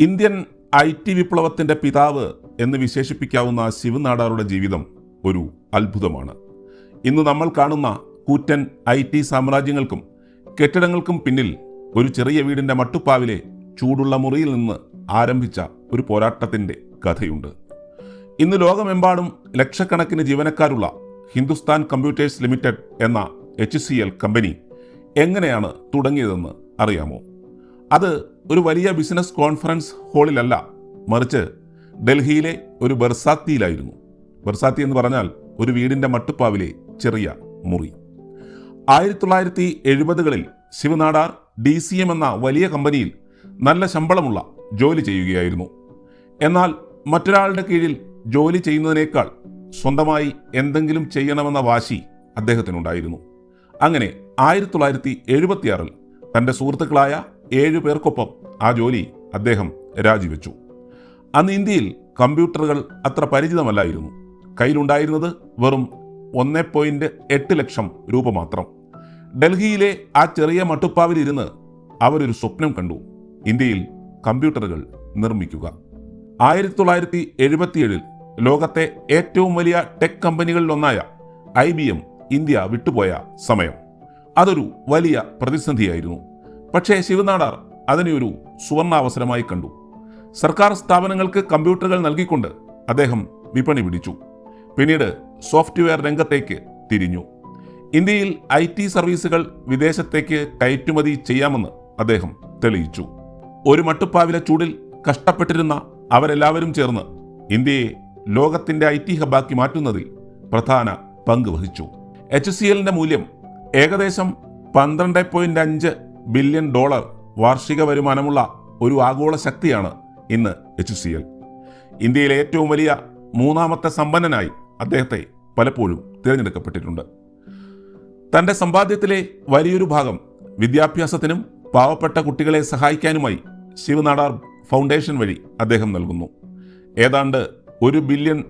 Indian IT വിപ്ലവത്തിൻ്റെ പിതാവ് എന്ന് വിശേഷിപ്പിക്കാവുന്ന ശിവനാടാറുടെ ജീവിതം ഒരു അത്ഭുതമാണ്. ഇന്ന് നമ്മൾ കാണുന്ന കൂറ്റൻ IT സാമ്രാജ്യങ്ങൾക്കും കെട്ടിടങ്ങൾക്കും പിന്നിൽ ഒരു ചെറിയ വീടിൻ്റെ മട്ടുപ്പാവിലെ ചൂടുള്ള മുറിയിൽ നിന്ന് ആരംഭിച്ച ഒരു പോരാട്ടത്തിൻ്റെ കഥയുണ്ട്. ഇന്ന് ലോകമെമ്പാടും ലക്ഷക്കണക്കിന് ജീവനക്കാരുള്ള ഹിന്ദുസ്ഥാൻ കമ്പ്യൂട്ടേഴ്സ് ലിമിറ്റഡ് എന്ന HCL കമ്പനി എങ്ങനെയാണ് തുടങ്ങിയതെന്ന് അറിയാമോ? അത് ഒരു വലിയ ബിസിനസ് കോൺഫറൻസ് ഹാളിലല്ല, മറിച്ച് ഡൽഹിയിലെ ഒരു ബർസാത്തിയിലായിരുന്നു. ബർസാത്തി എന്ന് പറഞ്ഞാൽ ഒരു വീടിൻ്റെ മട്ടുപ്പാവിലെ ചെറിയ മുറി. 1970കളിൽ ശിവനാടാർ DCM എന്ന വലിയ കമ്പനിയിൽ നല്ല ശമ്പളമുള്ള ജോലി ചെയ്യുകയായിരുന്നു. എന്നാൽ മറ്റൊരാളുടെ കീഴിൽ ജോലി ചെയ്യുന്നതിനേക്കാൾ സ്വന്തമായി എന്തെങ്കിലും ചെയ്യണമെന്ന വാശി അദ്ദേഹത്തിനുണ്ടായിരുന്നു. അങ്ങനെ 1976 തൻ്റെ സുഹൃത്തുക്കളായ 7 പേർക്കൊപ്പം ആ ജോലി അദ്ദേഹം രാജിവെച്ചു. അന്ന് ഇന്ത്യയിൽ കമ്പ്യൂട്ടറുകൾ അത്ര പരിചിതമല്ലായിരുന്നു. കയ്യിലുണ്ടായിരുന്നത് വെറും 1.8 ലക്ഷം രൂപ മാത്രം. ഡൽഹിയിലെ ആ ചെറിയ മട്ടുപ്പാവിലിരുന്ന് അവരൊരു സ്വപ്നം കണ്ടു: ഇന്ത്യയിൽ കമ്പ്യൂട്ടറുകൾ നിർമ്മിക്കുക. 1977 ലോകത്തെ ഏറ്റവും വലിയ ടെക് കമ്പനികളിലൊന്നായ IBM ഇന്ത്യ വിട്ടുപോയ സമയം. അതൊരു വലിയ പ്രതിസന്ധിയായിരുന്നു. പക്ഷേ ശിവനാടാർ അതിനെ ഒരു സുവർണാവസരമായി കണ്ടു. സർക്കാർ സ്ഥാപനങ്ങൾക്ക് കമ്പ്യൂട്ടറുകൾ നൽകിക്കൊണ്ട് അദ്ദേഹം വിപണി പിടിച്ചു. പിന്നീട് സോഫ്റ്റ്വെയർ രംഗത്തേക്ക് തിരിഞ്ഞു. ഇന്ത്യയിൽ IT സർവീസുകൾ വിദേശത്തേക്ക് കയറ്റുമതി ചെയ്യാമെന്ന് അദ്ദേഹം തെളിയിച്ചു. ഒരു മട്ടുപ്പാവിലെ ചൂടിൽ കഷ്ടപ്പെട്ടിരുന്ന അവരെല്ലാവരും ചേർന്ന് ഇന്ത്യയെ ലോകത്തിൻ്റെ IT ഹബ്ബാക്കി മാറ്റുന്നതിൽ പ്രധാന പങ്ക് വഹിച്ചു. HCLന്റെ മൂല്യം ഏകദേശം $12.5 ബില്യൺ വാർഷിക വരുമാനമുള്ള ഒരു ആഗോള ശക്തിയാണ് ഇന്ന് HCL. ഇന്ത്യയിലെ ഏറ്റവും വലിയ 3ാമത്തെ സമ്പന്നനായി അദ്ദേഹത്തെ പലപ്പോഴും തിരഞ്ഞെടുക്കപ്പെട്ടിട്ടുണ്ട്. തൻ്റെ സമ്പാദ്യത്തിലെ വലിയൊരു ഭാഗം വിദ്യാഭ്യാസത്തിനും പാവപ്പെട്ട കുട്ടികളെ സഹായിക്കാനുമായി ശിവനാടാർ ഫൗണ്ടേഷൻ വഴി അദ്ദേഹം നൽകുന്നു. ഏതാണ്ട് $1 ബില്യൺ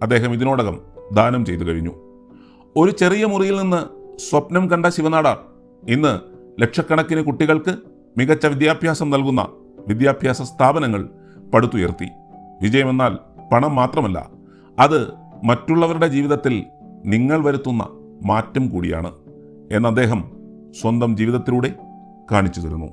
അദ്ദേഹം ഇതിനോടകം ദാനം ചെയ്തു കഴിഞ്ഞു. ഒരു ചെറിയ മുറിയിൽ നിന്ന് സ്വപ്നം കണ്ട ശിവനാടാർ ഇന്ന് ലക്ഷക്കണക്കിന് കുട്ടികൾക്ക് മികച്ച വിദ്യാഭ്യാസം നൽകുന്ന വിദ്യാഭ്യാസ സ്ഥാപനങ്ങൾ പടുത്തുയർത്തി. വിജയമെന്നാൽ പണം മാത്രമല്ല, അത് മറ്റുള്ളവരുടെ ജീവിതത്തിൽ നിങ്ങൾ വരുത്തുന്ന മാറ്റം കൂടിയാണ് എന്ന് അദ്ദേഹം സ്വന്തം ജീവിതത്തിലൂടെ കാണിച്ചു തരുന്നു.